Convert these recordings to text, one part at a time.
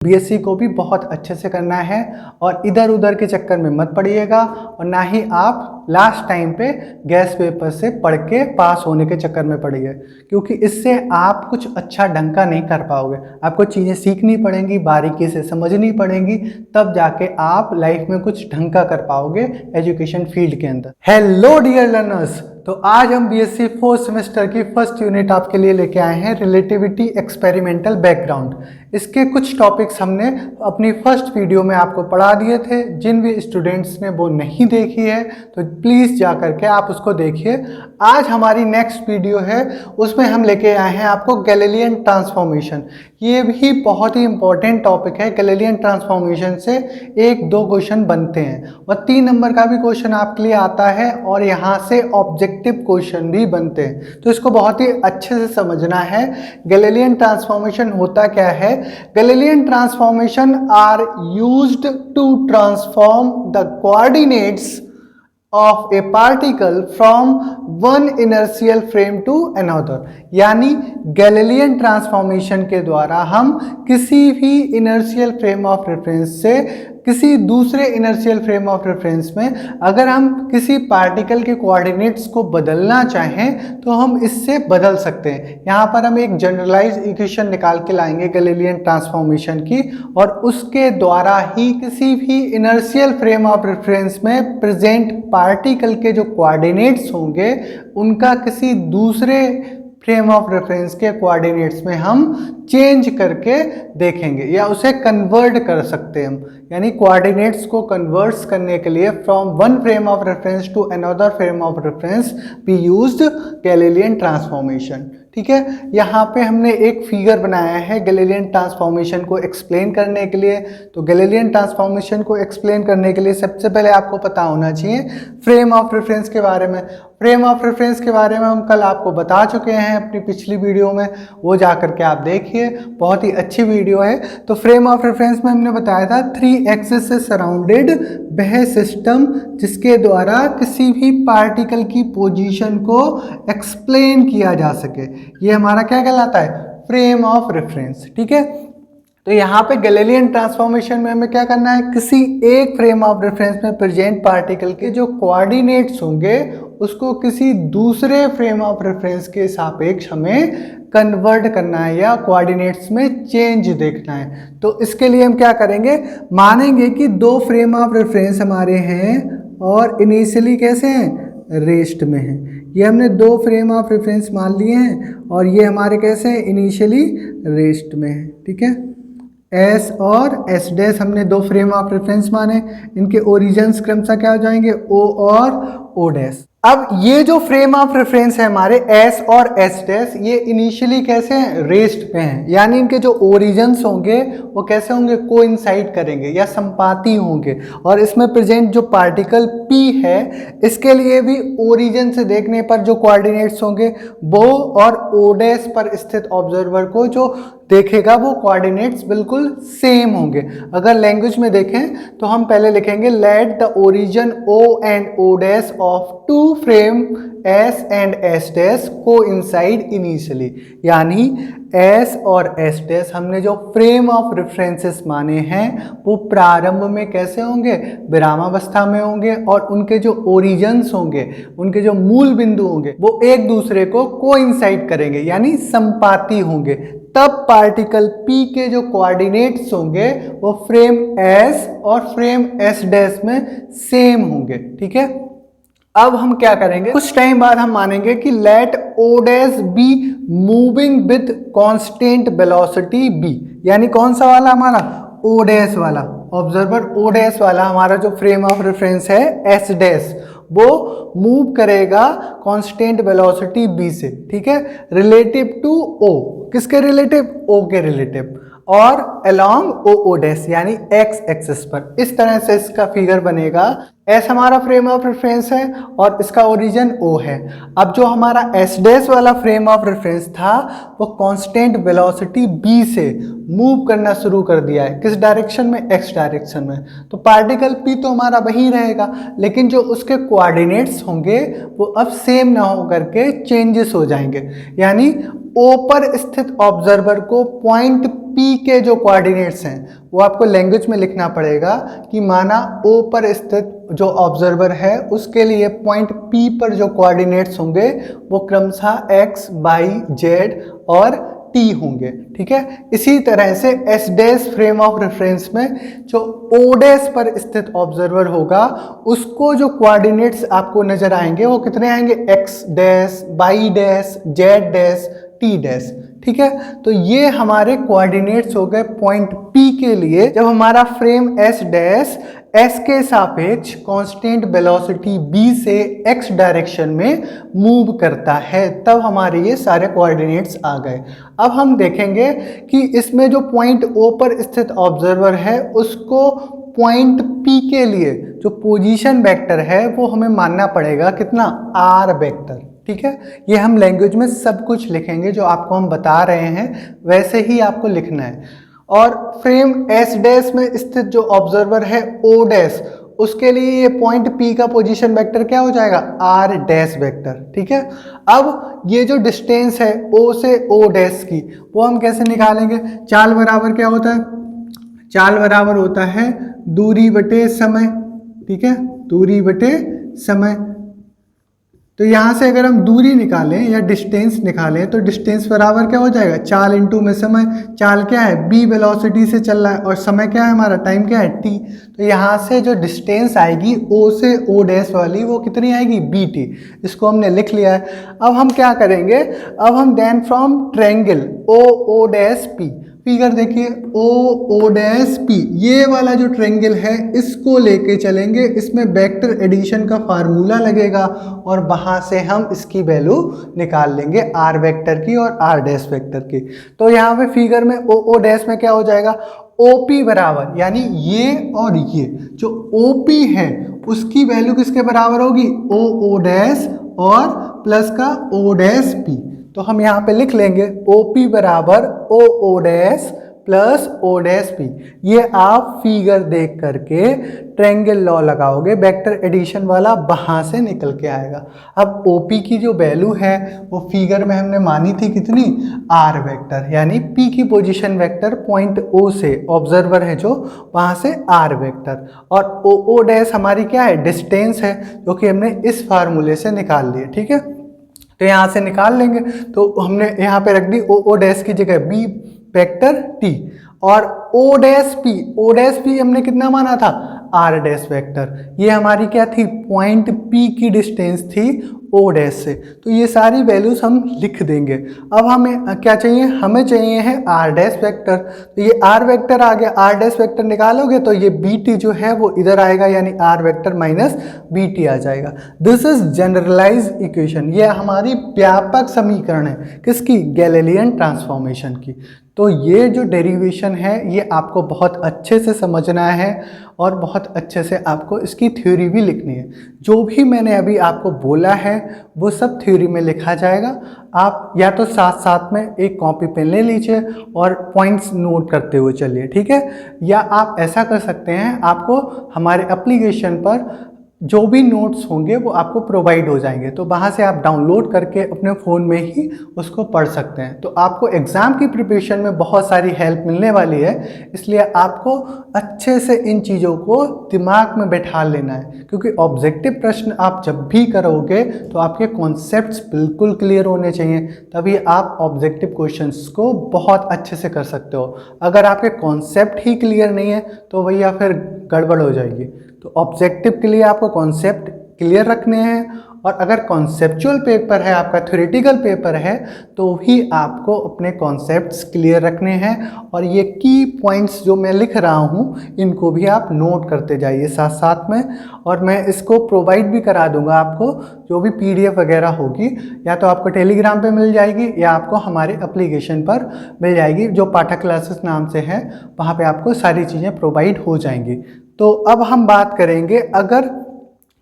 BSc को भी बहुत अच्छे से करना है और इधर उधर के चक्कर में मत पड़िएगा और ना ही आप लास्ट टाइम पे गैस पेपर से पढ़ के पास होने के चक्कर में पड़िए, क्योंकि इससे आप कुछ अच्छा ढंग का नहीं कर पाओगे। आपको चीज़ें सीखनी पड़ेंगी, बारीकी से समझनी पड़ेंगी, तब जाके आप लाइफ में कुछ ढंग का कर पाओगे एजुकेशन फील्ड के अंदर। हेलो डियर लर्नर्स, तो आज हम बीएससी 4th सेमेस्टर की फर्स्ट यूनिट आपके लिए लेके आए हैं, रिलेटिविटी एक्सपेरिमेंटल बैकग्राउंड। इसके कुछ टॉपिक्स हमने अपनी फर्स्ट वीडियो में आपको पढ़ा दिए थे। जिन भी स्टूडेंट्स ने वो नहीं देखी है तो प्लीज़ जा करके आप उसको देखिए। आज हमारी नेक्स्ट वीडियो है, उसमें हम लेके आए हैं आपको गैलीलियन ट्रांसफॉर्मेशन। ये भी बहुत ही इंपॉर्टेंट टॉपिक है। गैलीलियन ट्रांसफॉर्मेशन से 1-2 क्वेश्चन बनते हैं और 3 नंबर का भी क्वेश्चन आपके लिए आता है और यहाँ से ऑब्जेक्टिव क्वेश्चन भी बनते हैं, तो इसको बहुत ही अच्छे से समझना है। गैलीलियन ट्रांसफॉर्मेशन होता क्या है? Galilean transformation are used to transform the coordinates of a particle from one inertial frame to another। यानी गैलीलियन ट्रांसफॉर्मेशन के द्वारा हम किसी भी इनर्शियल फ्रेम ऑफ रेफरेंस से किसी दूसरे इनर्शियल फ्रेम ऑफ रेफरेंस में अगर हम किसी पार्टिकल के कोऑर्डिनेट्स को बदलना चाहें तो हम इससे बदल सकते हैं। यहाँ पर हम एक जनरलाइज इक्वेशन निकाल के लाएंगे गैलीलियन ट्रांसफॉर्मेशन की, और उसके द्वारा ही किसी भी इनर्शियल फ्रेम ऑफ रेफरेंस में प्रेजेंट पार्टिकल के जो कोऑर्डिनेट्स होंगे उनका किसी दूसरे फ्रेम ऑफ रेफरेंस के कोऑर्डिनेट्स में हम चेंज करके देखेंगे या उसे कन्वर्ट कर सकते हैं हम। यानी कोऑर्डिनेट्स को कन्वर्ट्स करने के लिए from one frame of reference to another frame of reference we used Galilean transformation. ठीक है, यहाँ पे हमने एक फिगर बनाया है गैलीलियन ट्रांसफॉर्मेशन को एक्सप्लेन करने के लिए। तो गैलीलियन ट्रांसफॉर्मेशन को एक्सप्लेन करने के लिए सबसे पहले आपको पता होना चाहिए फ्रेम ऑफ रेफरेंस के बारे में। फ्रेम ऑफ रेफरेंस के बारे में हम कल आपको बता चुके हैं अपनी पिछली वीडियो में, वो जा करके आप देखिए, बहुत ही अच्छी वीडियो है। तो फ्रेम ऑफ रेफरेंस में हमने बताया था 3 एक्सिस से सराउंडेड वह सिस्टम जिसके द्वारा किसी भी पार्टिकल की पोजीशन को एक्सप्लेन किया जा सके, ये हमारा क्या कहलाता है? Frame of reference. ठीक है, तो यहाँ पे गैलीलियन ट्रांसफॉर्मेशन में हमें क्या करना है? किसी एक फ्रेम ऑफ रेफरेंस में प्रेजेंट पार्टिकल के जो कोऑर्डिनेट्स होंगे उसको किसी दूसरे फ्रेम ऑफ रेफरेंस के सापेक्ष हमें कन्वर्ट करना है या कोऑर्डिनेट्स में चेंज देखना है। तो इसके लिए हम क्या करेंगे? मानेंगे कि 2 फ्रेम ऑफ रेफरेंस हमारे हैं और इनिशियली कैसे हैं? रेस्ट में हैं। ये हमने 2 फ्रेम ऑफ रेफरेंस मान लिए हैं और ये हमारे कैसे हैं? इनिशियली रेस्ट में हैं। ठीक है, एस और एस डैश हमने 2 फ्रेम ऑफ रेफरेंस माने, इनके ओरिजिन्स क्रमशः क्या हो जाएंगे? ओ और ओ डैश। अब ये जो फ्रेम ऑफ रेफरेंस है हमारे एस और एस डैश, ये इनिशियली कैसे हैं? रेस्ट पे हैं। यानी इनके जो ओरिजिन्स होंगे वो कैसे होंगे? कोइंसाइड करेंगे या संपाती होंगे। और इसमें प्रेजेंट जो पार्टिकल पी है इसके लिए भी ओरिजिन से देखने पर जो कोऑर्डिनेट्स होंगे वो और ओ डैश पर स्थित ऑब्जर्वर को जो देखेगा वो कोऑर्डिनेट्स बिल्कुल सेम होंगे। अगर लैंग्वेज में देखें तो हम पहले लिखेंगे let the origin O and O dash of 2 frame S and S dash coincide initially. यानी एस और एस डैश हमने जो फ्रेम ऑफ रेफरेंसेस माने हैं वो प्रारंभ में कैसे होंगे? विरामावस्था में होंगे और उनके जो ओरिजिन्स होंगे, उनके जो मूल बिंदु होंगे वो एक दूसरे को कोइंसाइड करेंगे यानी संपाती होंगे। तब पार्टिकल P के जो कोऑर्डिनेट्स होंगे वो फ्रेम S और फ्रेम S डैश में सेम होंगे। ठीक है, अब हम क्या करेंगे? कुछ टाइम बाद हम मानेंगे कि let O dash be moving with constant velocity b। यानी कौन सा वाला? हमारा O डैश वाला ऑब्जर्वर, O डैश वाला हमारा जो फ्रेम ऑफ रेफरेंस है S डैश, वो मूव करेगा कांस्टेंट वेलोसिटी b से। ठीक है, रिलेटिव टू O। किसके रिलेटिव? O के रिलेटिव, और अलोंग ओ डैश यानी x एक्सिस पर। इस तरह से इसका फिगर बनेगा S हमारा फ्रेम ऑफ रेफरेंस है और इसका ओरिजिन O है। अब जो हमारा S डैश वाला फ्रेम ऑफ रेफरेंस था वो कांस्टेंट वेलोसिटी B से मूव करना शुरू कर दिया है। किस डायरेक्शन में? X डायरेक्शन में। तो पार्टिकल P तो हमारा वही रहेगा, लेकिन जो उसके कोऑर्डिनेट्स होंगे वो अब सेम ना हो करके चेंजेस हो जाएंगे। यानी O पर स्थित ऑब्जर्वर को पॉइंट P के जो कोऑर्डिनेट्स हैं वो आपको लैंग्वेज में लिखना पड़ेगा कि माना O पर स्थित जो ऑब्जर्वर है उसके लिए पॉइंट P पर जो कोऑर्डिनेट्स होंगे वो क्रमशः X, Y, Z और T होंगे। ठीक है, इसी तरह से S dash frame of reference में जो O डैश पर स्थित ऑब्जर्वर होगा उसको जो कोऑर्डिनेट्स आपको नजर आएंगे वो कितने आएंगे? X dash, Y dash, Z dash, T dash. ठीक है, तो ये हमारे कोऑर्डिनेट्स हो गए पॉइंट P के लिए। जब हमारा फ्रेम S डैश S के सापेक्ष कांस्टेंट वेलोसिटी B से X डायरेक्शन में मूव करता है तब हमारे ये सारे कोऑर्डिनेट्स आ गए। अब हम देखेंगे कि इसमें जो पॉइंट O पर स्थित ऑब्जर्वर है उसको पॉइंट P के लिए जो पोजीशन वेक्टर है वो हमें मानना पड़ेगा कितना? R vector. ठीक है, ये हम लैंग्वेज में सब कुछ लिखेंगे, जो आपको हम बता रहे हैं वैसे ही आपको लिखना है। और फ्रेम S डैश में स्थित जो ऑब्जर्वर है O डैश, उसके लिए ये पॉइंट P का पोजीशन वेक्टर क्या हो जाएगा? R dash vector. ठीक है, अब ये जो डिस्टेंस है O से O डैश की वो हम कैसे निकालेंगे? चाल बराबर क्या होता है? चाल बराबर होता है दूरी बटे समय। ठीक है, दूरी बटे समय। तो यहाँ से अगर हम दूरी निकालें या डिस्टेंस निकालें तो डिस्टेंस बराबर क्या हो जाएगा? चाल इंटू में समय। चाल क्या है? b वेलोसिटी से चल रहा है और समय क्या है हमारा? टाइम क्या है? t। तो यहाँ से जो डिस्टेंस आएगी O से O डैश वाली वो कितनी आएगी? bt। इसको हमने लिख लिया है। अब हम क्या करेंगे? अब हम then from triangle O dash p, figure देखिए O डैश P, ये वाला जो ट्रायंगल है इसको लेके चलेंगे। इसमें वेक्टर एडिशन का फार्मूला लगेगा और वहां से हम इसकी वैल्यू निकाल लेंगे R वेक्टर की और R डैश वेक्टर की। तो यहाँ पे फिगर में O डैश में क्या हो जाएगा? OP बराबर, यानी ये और ये जो OP है उसकी वैल्यू किसके बराबर होगी? O डैश और प्लस का O डैश P। तो हम यहाँ पे लिख लेंगे OP बराबर O dash plus O dash P। ये आप फिगर देख करके ट्रायंगल लॉ लगाओगे, वेक्टर एडिशन वाला वहाँ से निकल के आएगा। अब OP की जो वैल्यू है वो फिगर में हमने मानी थी कितनी? R वेक्टर, यानी P की पोजीशन वेक्टर पॉइंट O से ऑब्जर्वर है जो वहाँ से R वेक्टर, और O डैश हमारी क्या है? डिस्टेंस है, जो कि हमने इस फार्मूले से निकाल लिए। ठीक है, तो यहाँ से निकाल लेंगे। तो हमने यहाँ पे रख दी O डैश की जगह B वेक्टर T और O डैश P हमने कितना माना था? R dash vector. ये हमारी क्या थी? पॉइंट P की डिस्टेंस थी O डैश से। तो ये सारी वैल्यूज हम लिख देंगे। अब हमें क्या चाहिए? हमें चाहिए है R डैश वेक्टर। तो ये R वेक्टर आ गया, R डैश वेक्टर निकालोगे तो ये BT जो है वो इधर आएगा, यानी R वेक्टर माइनस BT आ जाएगा। दिस इज जनरलाइज इक्वेशन, ये हमारी व्यापक समीकरण है किसकी? गैलीलियन ट्रांसफॉर्मेशन की। तो ये जो डेरिवेशन है ये आपको बहुत अच्छे से समझना है और बहुत अच्छे से आपको इसकी थ्योरी भी लिखनी है। जो भी मैंने अभी आपको बोला है वो सब थ्योरी में लिखा जाएगा। आप या तो साथ साथ में एक कॉपी पेन ले लीजिए और पॉइंट्स नोट करते हुए चलिए। ठीक है, या आप ऐसा कर सकते हैं, आपको हमारे एप्लीकेशन पर जो भी नोट्स होंगे वो आपको प्रोवाइड हो जाएंगे, तो वहाँ से आप डाउनलोड करके अपने फ़ोन में ही उसको पढ़ सकते हैं। तो आपको एग्ज़ाम की प्रिपरेशन में बहुत सारी हेल्प मिलने वाली है, इसलिए आपको अच्छे से इन चीज़ों को दिमाग में बैठा लेना है, क्योंकि ऑब्जेक्टिव प्रश्न आप जब भी करोगे तो आपके कॉन्सेप्ट्स बिल्कुल क्लियर होने चाहिए, तभी आप ऑब्जेक्टिव क्वेश्चंस को बहुत अच्छे से कर सकते हो। अगर आपके कॉन्सेप्ट ही क्लियर नहीं है तो भैया फिर गड़बड़ हो जाएगी। तो ऑब्जेक्टिव के लिए आपको कॉन्सेप्ट क्लियर रखने हैं, और अगर कॉन्सेप्चुअल पेपर है, आपका थ्योरेटिकल पेपर है, तो भी आपको अपने कॉन्सेप्ट्स क्लियर रखने हैं। और ये की पॉइंट्स जो मैं लिख रहा हूँ इनको भी आप नोट करते जाइए साथ साथ में, और मैं इसको प्रोवाइड भी करा दूंगा आपको। जो भी PDF वगैरह होगी या तो आपको टेलीग्राम पे मिल जाएगी या आपको हमारे एप्लीकेशन पर मिल जाएगी, जो पाठक क्लासेस नाम से है, वहाँ पर आपको सारी चीज़ें प्रोवाइड हो जाएंगी। तो अब हम बात करेंगे, अगर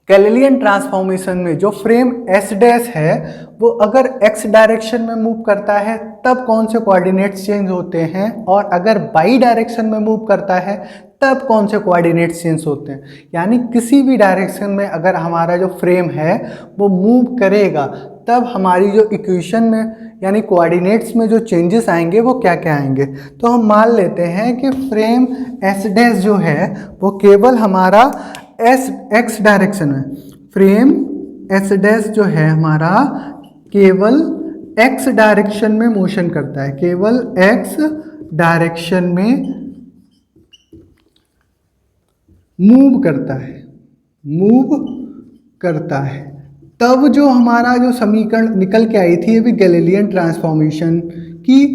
गैलीलियन ट्रांसफॉर्मेशन में जो फ्रेम एस डैश है वो अगर एक्स डायरेक्शन में मूव करता है तब कौन से कोऑर्डिनेट्स चेंज होते हैं, और अगर वाई डायरेक्शन में मूव करता है तब कौन से कोऑर्डिनेट्स चेंज होते हैं। यानी किसी भी डायरेक्शन में अगर हमारा जो फ्रेम है वो मूव करेगा तब हमारी जो इक्वेशन में यानी कोऑर्डिनेट्स में जो चेंजेस आएंगे वो क्या क्या आएंगे। तो हम मान लेते हैं कि फ्रेम एस डैश जो है वो केवल हमारा एक्स डायरेक्शन में, फ्रेम एस डैश जो है हमारा केवल एक्स डायरेक्शन में मोशन करता है, केवल एक्स डायरेक्शन में मूव करता है। तब जो हमारा जो समीकरण निकल के आई थी ये भी गैलीलियन ट्रांसफॉर्मेशन की,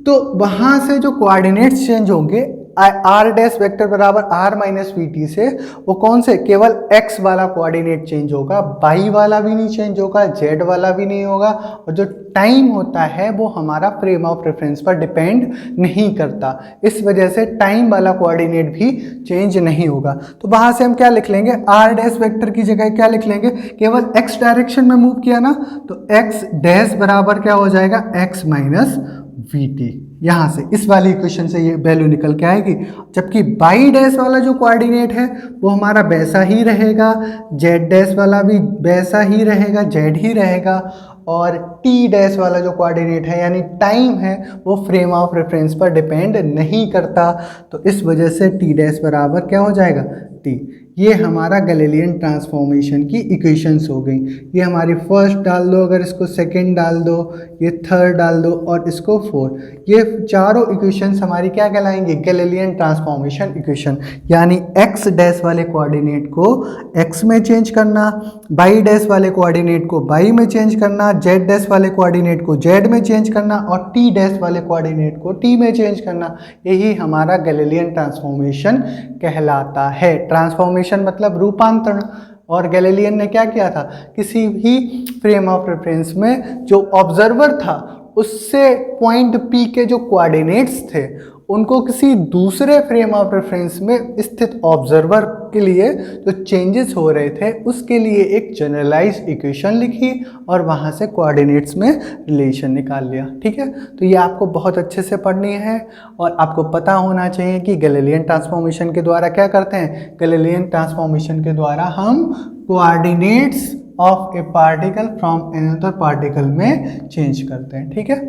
तो वहाँ से जो कोऑर्डिनेट्स चेंज होंगे आर डैश वेक्टर बराबर आर माइनस वी टी से, वो कौन से, केवल एक्स वाला कोऑर्डिनेट चेंज होगा, वाई वाला भी नहीं चेंज होगा, जेड वाला भी नहीं होगा, और जो टाइम होता है वो हमारा फ्रेम ऑफ रेफरेंस पर डिपेंड नहीं करता, इस वजह से टाइम वाला कोऑर्डिनेट भी चेंज नहीं होगा। तो वहाँ से हम क्या लिख लेंगे, आर डैश वेक्टर की जगह क्या लिख लेंगे, केवल एक्स डायरेक्शन में मूव किया ना तो एक्स डैश बराबर क्या हो जाएगा, एक्स माइनस वी टी। यहाँ से इस वाली इक्वेशन से ये वैल्यू निकल के आएगी। जबकि वाई डैश वाला जो कोऑर्डिनेट है वो हमारा वैसा ही रहेगा, जेड डैश वाला भी वैसा ही रहेगा, जेड ही रहेगा, और टी डैश वाला जो कोऑर्डिनेट है यानी टाइम है वो फ्रेम ऑफ रेफरेंस पर डिपेंड नहीं करता। तो इस वजह से टी डैश बराबर क्या हो जाएगा, टी। ये हमारा गैलीलियन ट्रांसफॉर्मेशन की इक्वेशंस हो गई। ये हमारी फर्स्ट डाल दो, अगर इसको सेकंड डाल दो, ये थर्ड डाल दो और इसको फोर्थ, ये चारों इक्वेशंस हमारी क्या कहलाएंगी, गैलीलियन ट्रांसफॉर्मेशन इक्वेशन। यानी एक्स डैश वाले कोऑर्डिनेट को एक्स में चेंज करना, वाई डैश वाले कोऑर्डिनेट को वाई में चेंज करना, जेड डैश वाले कोऑर्डिनेट को जेड में चेंज करना और टी डैश वाले कोऑर्डिनेट को टी में चेंज करना, यही हमारा गैलीलियन ट्रांसफॉर्मेशन कहलाता है। ट्रांसफॉर्मेशन मतलब रूपांतरण, और गैलीलियन ने क्या किया था, किसी भी फ्रेम ऑफ रेफरेंस में जो ऑब्जर्वर था उससे पॉइंट पी के जो कोऑर्डिनेट्स थे उनको किसी दूसरे फ्रेम ऑफ रेफरेंस में स्थित ऑब्जर्वर के लिए जो चेंजेस हो रहे थे उसके लिए एक जनरलाइज्ड इक्वेशन लिखी और वहाँ से कोऑर्डिनेट्स में रिलेशन निकाल लिया। ठीक है, तो ये आपको बहुत अच्छे से पढ़नी है और आपको पता होना चाहिए कि गैलीलियन ट्रांसफॉर्मेशन के द्वारा क्या करते हैं, गैलीलियन ट्रांसफॉर्मेशन के द्वारा हम coordinates of A particle from another particle में चेंज करते हैं। ठीक है,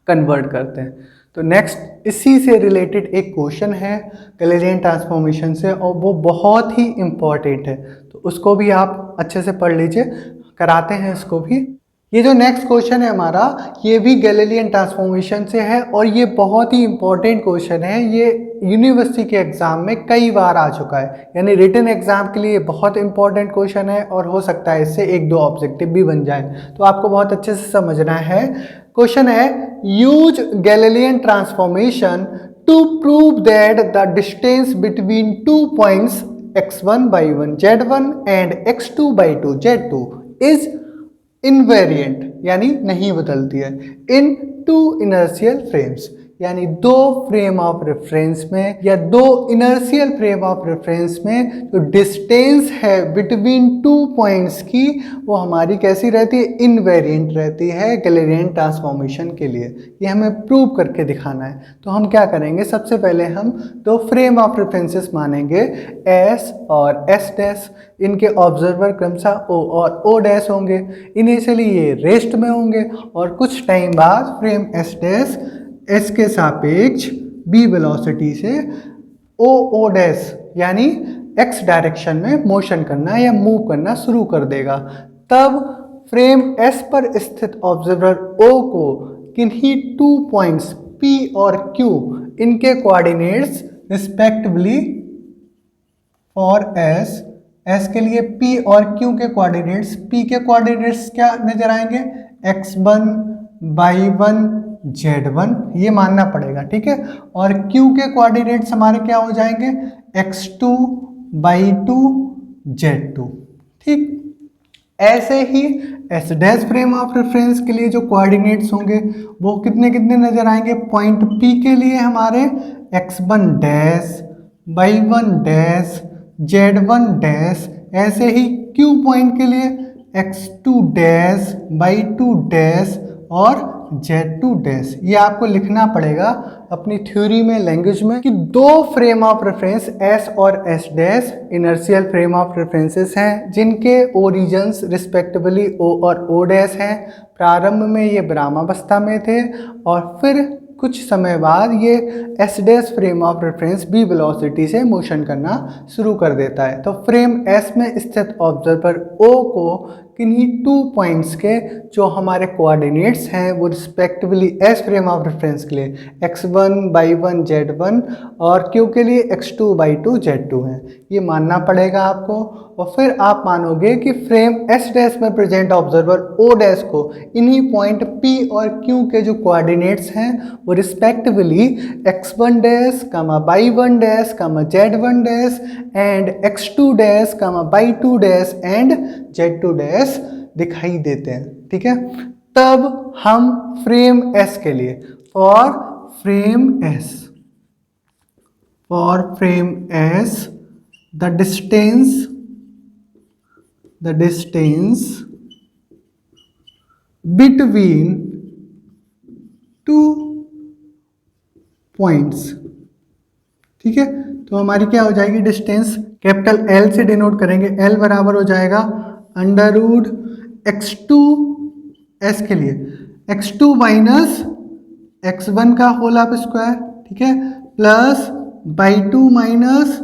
कन्वर्ट करते हैं। तो नेक्स्ट इसी से रिलेटेड एक क्वेश्चन है गैलीलियन ट्रांसफॉर्मेशन से और वो बहुत ही इम्पॉर्टेंट है, तो उसको भी आप अच्छे से पढ़ लीजिए, कराते हैं इसको भी। ये जो नेक्स्ट क्वेश्चन है हमारा ये भी गैलीलियन ट्रांसफॉर्मेशन से है और ये बहुत ही इम्पॉर्टेंट क्वेश्चन है। ये यूनिवर्सिटी के एग्ज़ाम में कई बार आ चुका है, यानी रिटन एग्ज़ाम के लिए बहुत इंपॉर्टेंट क्वेश्चन है और हो सकता है इससे एक दो ऑब्जेक्टिव भी बन जाए, तो आपको बहुत अच्छे से समझना है। क्वेश्चन है, use Galilean transformation to prove that the distance between 2 points x1/1 z1 and x2/2 z2 is invariant यानी नहीं बदलती है इन 2 इनर्शियल फ्रेम्स, यानी 2 फ्रेम ऑफ रेफरेंस में या 2 इनर्शियल फ्रेम ऑफ रेफरेंस में जो डिस्टेंस है बिटवीन 2 पॉइंट्स की वो हमारी कैसी रहती है, इनवेरिएंट रहती है गैलीलियन ट्रांसफॉर्मेशन के लिए। ये हमें प्रूव करके दिखाना है। तो हम क्या करेंगे, सबसे पहले हम 2 फ्रेम ऑफ रेफरेंसेस मानेंगे S और S डैश, इनके ऑब्जर्वर क्रमशः O और O डैश होंगे। इनिशियली ये रेस्ट में होंगे और कुछ टाइम बाद फ्रेम S डैश S के सापेक्ष B वेलोसिटी से O डैश यानी X डायरेक्शन में मोशन करना या मूव करना शुरू कर देगा। तब फ्रेम S पर स्थित ऑब्जर्वर O को किन्हीं 2 पॉइंट्स P और Q इनके कोऑर्डिनेट्स रिस्पेक्टिवली फॉर S के लिए P और Q के कोऑर्डिनेट्स, P के कोऑर्डिनेट्स क्या नजर आएंगे, x1 y1 z1, ये मानना पड़ेगा। ठीक है, और Q के कोऑर्डिनेट्स हमारे क्या हो जाएंगे, x2 y2 z2। ठीक, ऐसे ही S dash frame of reference के लिए जो कोऑर्डिनेट्स होंगे वो कितने कितने नजर आएंगे, पॉइंट P के लिए हमारे x1 dash y1 dash z1 dash, ऐसे ही Q पॉइंट के लिए x2 डैश बाई 2 डैश और Z2 डैश, ये आपको लिखना पड़ेगा अपनी थ्योरी में, लैंग्वेज में, कि दो फ्रेम ऑफ रेफरेंस S और S dash inertial frame of references हैं जिनके ओरिजिन्स रिस्पेक्टिवली O और O डैश हैं। प्रारंभ में ये विरामावस्था में थे और फिर कुछ समय बाद ये S dash frame of reference B velocity से मोशन करना शुरू कर देता है। तो फ्रेम S में स्थित ऑब्जर्वर O को किन्हीं 2 पॉइंट्स के जो हमारे कोऑर्डिनेट्स हैं वो respectively S frame of reference के लिए x1 y1 z1 और Q के लिए x2 y2 z2 हैं, ये मानना पड़ेगा आपको। और फिर आप मानोगे कि फ्रेम S डैश में प्रेजेंट ऑब्जर्वर O डैश को इन्हीं पॉइंट P और Q के जो कोऑर्डिनेट्स हैं वो respectively x1 dash y1 dash z1 dash and x2 dash y2 dash and z2 dash दिखाई देते हैं, ठीक है। तब हम फ्रेम S के लिए for frame S the distance between 2 points, ठीक है। तो हमारी क्या हो जाएगी डिस्टेंस, कैपिटल L से डिनोट करेंगे, L बराबर हो जाएगा अंडर रूट x2 S के लिए x2 माइनस x1 का होल ऑफ स्क्वायर, ठीक है, प्लस y2 माइनस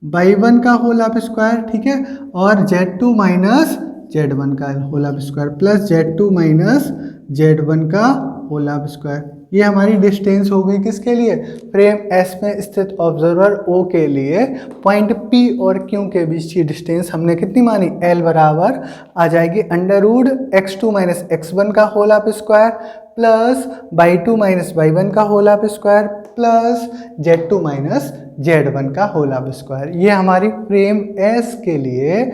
y1 का होल ऑफ स्क्वायर, ठीक है, और z2 माइनस z1 का whole of square plus z2 minus z1 का होल ऑफ स्क्वायर। ये हमारी डिस्टेंस हो गई किसके लिए, फ्रेम S में स्थित ऑब्जर्वर O के लिए पॉइंट P और Q के बीच की डिस्टेंस हमने कितनी मानी, L बराबर आ जाएगी under root x2 minus x1 का whole of square plus y2 minus y1 का whole of square plus z2 minus z1 का होल ऑफ स्क्वायर। ये हमारी फ्रेम S के लिए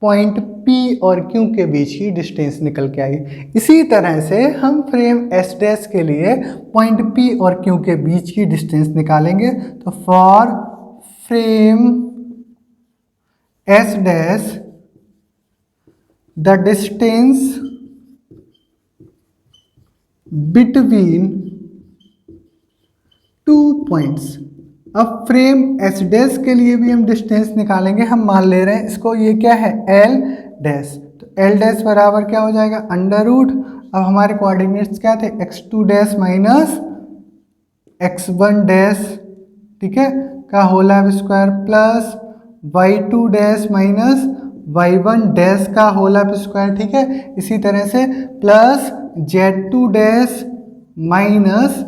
पॉइंट P और Q के बीच की डिस्टेंस निकल के आई। इसी तरह से हम फ्रेम S डैश के लिए पॉइंट P और Q के बीच की डिस्टेंस निकालेंगे। तो for frame S dash the distance between 2 points. अब फ्रेम S डैश के लिए भी हम डिस्टेंस निकालेंगे, हम मान ले रहे हैं इसको, ये क्या है L डैश, तो L डैश बराबर क्या हो जाएगा अंडर रूट, अब हमारे कोऑर्डिनेट्स क्या थे x2 dash minus x1 dash, ठीक है, का whole of square plus y2 dash minus y1 dash का होल ऑफ स्क्वायर, ठीक है, इसी तरह से plus z2 dash minus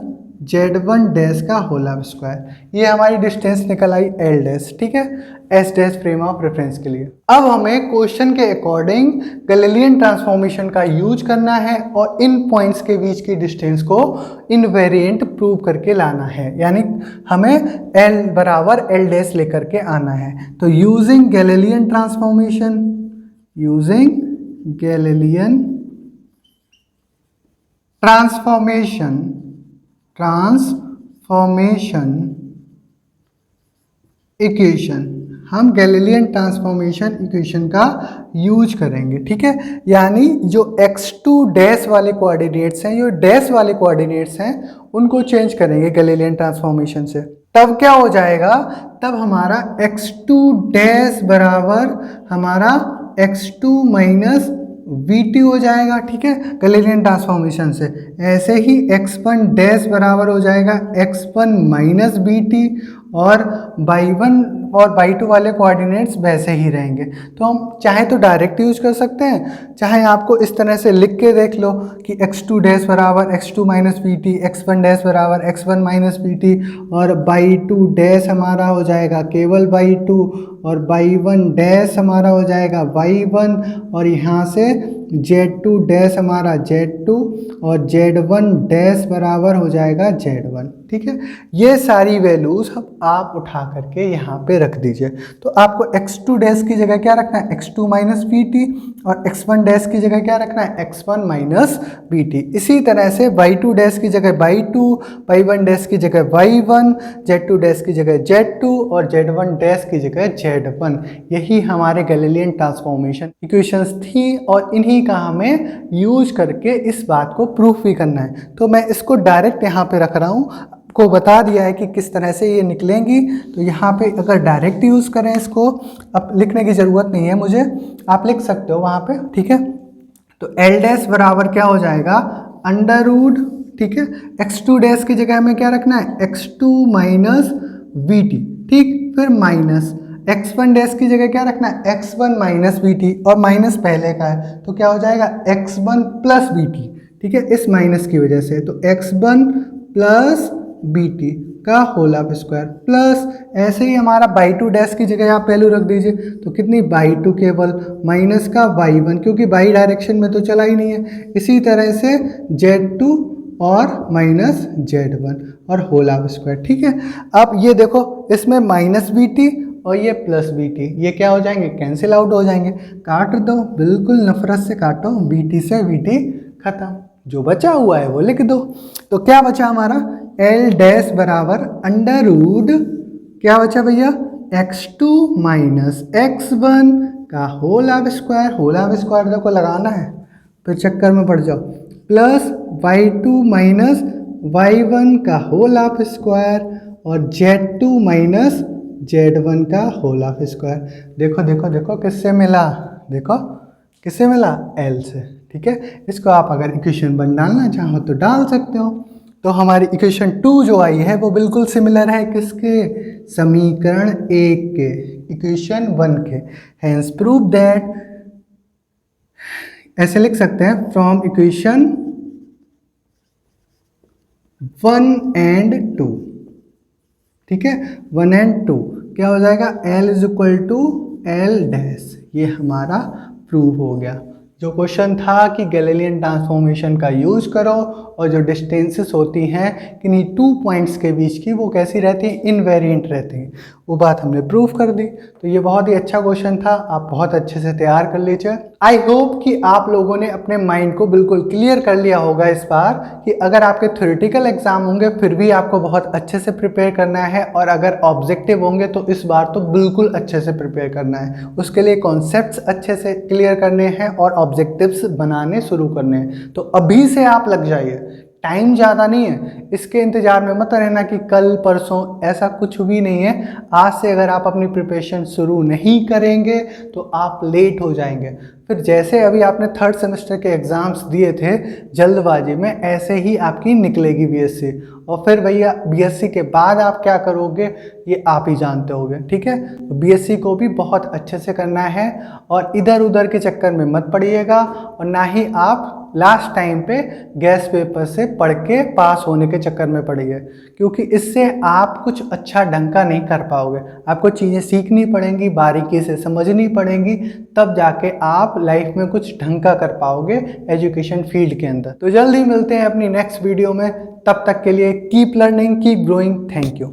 z1 dash का होल ऑफ स्क्वायर। ये हमारी डिस्टेंस निकल आई L डैश, ठीक है, S dash frame of reference के लिए। अब हमें क्वेश्चन के अकॉर्डिंग गैलीलियन ट्रांसफॉर्मेशन का यूज करना है और इन पॉइंट्स के बीच की डिस्टेंस को इनवेरिएंट प्रूव करके लाना है, यानी हमें L बराबर L डैश लेकर के आना है। तो यूजिंग गैलीलियन ट्रांसफॉर्मेशन इक्वेशन, हम गैलीलियन ट्रांसफॉर्मेशन इक्वेशन का यूज करेंगे, ठीक है। यानी जो x2 डैश वाले कोऑर्डिनेट्स हैं, जो डैश वाले कोऑर्डिनेट्स हैं, उनको चेंज करेंगे गैलीलियन ट्रांसफॉर्मेशन से। तब क्या हो जाएगा, तब हमारा x2 डैश बराबर हमारा x2 माइनस VT हो जाएगा, ठीक है, गैलीलियन ट्रांसफॉर्मेशन से। ऐसे ही x1 डैश बराबर हो जाएगा x1 माइनस VT और y1 और y2 वाले कोऑर्डिनेट्स वैसे ही रहेंगे। तो हम चाहे तो डायरेक्ट यूज कर सकते हैं, चाहे आपको इस तरह से लिख के देख लो कि x2 डैश बराबर x2 minus VT, x1 dash बराबर x1 माइनस VT और y2 डैश हमारा हो जाएगा केवल y2 और y1 डैश हमारा हो जाएगा y1 और यहाँ से z2 डैश हमारा z2 और z1 डैश बराबर हो जाएगा z1, ठीक है। ये सारी वैल्यूज अब आप उठा करके यहाँ पे जगह रख दीजिए। तो आपको x2 डैश की जगह क्या रखना है, x2 माइनस वी टी, और x1 डैश की जगह क्या रखना है, x1 माइनस वी टी। इसी तरह से y2 डैश की जगह y2, y1 डैश की जगह y1, z2 डैश की जगह z2 और z1 डैश की जगह z1। यही हमारे गैलीलियन ट्रांसफॉर्मेशन इक्वेशंस थी और इन्हीं का हमें यूज करके इस बात को प्रूफ भी करना है। तो मैं इसको डायरेक्ट यहाँ पे रख रहा हूँ, को बता दिया है कि किस तरह से ये निकलेंगी। तो यहाँ पे अगर डायरेक्ट यूज़ करें इसको, अब लिखने की ज़रूरत नहीं है मुझे, आप लिख सकते हो वहाँ पे, ठीक है। तो एल डैश बराबर क्या हो जाएगा, अंडर रूट, ठीक है, x2 डैश की जगह हमें क्या रखना है, x2 माइनस वी टी, ठीक, फिर माइनस x1 डैश की जगह क्या रखना है, x1 माइनस वी टी, और माइनस पहले का है तो क्या हो जाएगा x1 प्लस वी टी, ठीक है, इस माइनस की वजह से। तो x1 प्लस बी टी का होल ऑफ स्क्वायर, प्लस ऐसे ही हमारा बाई टू डैश की जगह आप वैल्यू रख दीजिए, तो कितनी बाई टू केवल, माइनस का y1 क्योंकि बाई डायरेक्शन में तो चला ही नहीं है, इसी तरह से z2 और माइनस z1 और होल ऑफ स्क्वायर, ठीक है। अब ये देखो इसमें माइनस बी टी और ये प्लस बी टी, ये क्या हो जाएंगे, कैंसिल आउट हो जाएंगे, काट दो, बिल्कुल नफरत से काटो, बी टी से बी टी खत्म, जो बचा हुआ है वो लिख दो। तो क्या बचा हमारा, एल डैश बराबर अंडर रूट, क्या बचा भैया, x2 माइनस x1 का whole of square, whole of square देखो लगाना है फिर चक्कर में पड़ जाओ, प्लस y2 माइनस y1 का होल ऑफ स्क्वायर और z2 माइनस z1 का होल ऑफ स्क्वायर। देखो देखो देखो किससे मिला, देखो किससे मिला, L से, ठीक है। इसको आप अगर इक्वेशन 1 डालना चाहो तो डाल सकते हो। तो हमारी इक्वेशन 2 जो आई है वो बिल्कुल सिमिलर है किसके, समीकरण 1 के, इक्वेशन 1 के। हेंस प्रूव दैट, ऐसे लिख सकते हैं, फ्रॉम इक्वेशन 1 एंड 2, ठीक है, 1 एंड 2 क्या हो जाएगा, L is equal to L dash, ये हमारा प्रूव हो गया। जो क्वेश्चन था कि गैलीलियन ट्रांसफॉर्मेशन का यूज करो और जो डिस्टेंसेस होती हैं किन्हीं 2 पॉइंट्स के बीच की वो कैसी रहती हैं, इनवेरिएंट रहती हैं, वो बात हमने प्रूव कर दी। तो ये बहुत ही अच्छा क्वेश्चन था, आप बहुत अच्छे से तैयार कर लीजिए। आई होप कि आप लोगों ने अपने माइंड को बिल्कुल क्लियर कर लिया होगा इस बार कि अगर आपके थ्योरेटिकल एग्जाम होंगे फिर भी आपको बहुत अच्छे से प्रिपेयर करना है, और अगर ऑब्जेक्टिव होंगे तो इस बार तो बिल्कुल अच्छे से प्रिपेयर करना है। उसके लिए कॉन्सेप्ट्स अच्छे से क्लियर करने हैं और ऑब्जेक्टिव्स बनाने शुरू करने हैं। तो अभी से आप लग जाइए, टाइम ज़्यादा नहीं है, इसके इंतजार में मत रहना कि कल परसों, ऐसा कुछ भी नहीं है। आज से अगर आप अपनी प्रिपरेशन शुरू नहीं करेंगे तो आप लेट हो जाएंगे। फिर जैसे अभी आपने 3rd सेमेस्टर के एग्ज़ाम्स दिए थे जल्दबाजी में, ऐसे ही आपकी निकलेगी बीएससी, और फिर भैया बीएससी के बाद आप क्या करोगे ये आप ही जानते होगे, ठीक है। तो बीएससी को भी बहुत अच्छे से करना है और इधर उधर के चक्कर में मत पड़िएगा, और ना ही आप लास्ट टाइम पे गैस पेपर से पढ़ के पास होने के चक्कर में पड़िए, क्योंकि इससे आप कुछ अच्छा ढंग का नहीं कर पाओगे। आपको चीज़ें सीखनी पड़ेंगी, बारीकी से समझनी पड़ेंगी, तब जाके आप लाइफ में कुछ ढंग का कर पाओगे एजुकेशन फील्ड के अंदर। तो जल्द ही मिलते हैं अपनी नेक्स्ट वीडियो में, तब तक के लिए keep learning, keep growing, thank you.